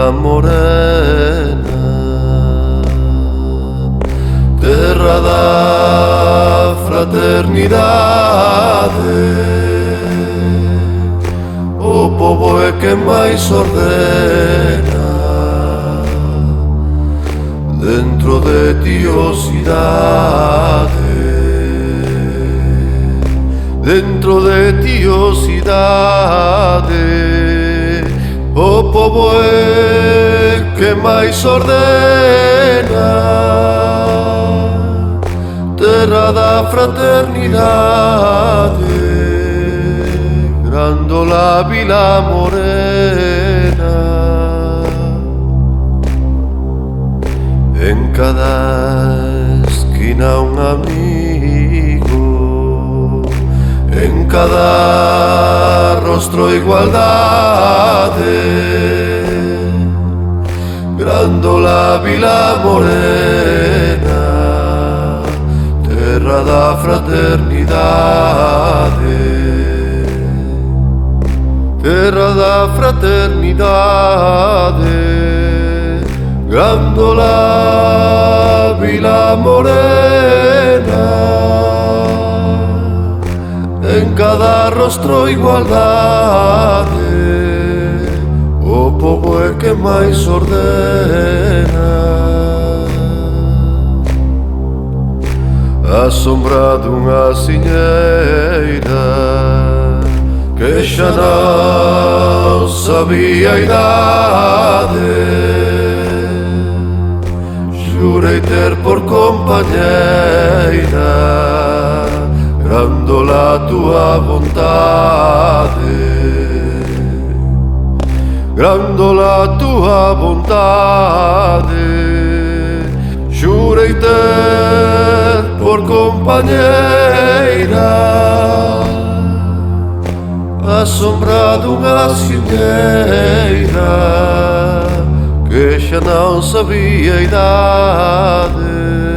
Vila Morena, terra da fraternidade. O povo é que máis ordena dentro de ti, oh cidade. Dentro de ti, oh cidade, o povo é que máis ordena, terra da fraternidade, Grandola Vila Morena. En cada esquina un amigo, en cada rostro igualdade, Grandola Vila Morena, terra da fraternidade, terra da fraternidade, Grandola Vila Morena. En cada rostro igualdade, o povo é que máis ordena. A sombra dunha siñeira que xa non sabía a idade, xurei ter por compañeira Grandola tua vontade, Grandola tua vontade, xurei ter por compañeira a sombra dunha siñeira que xa non sabía a idade.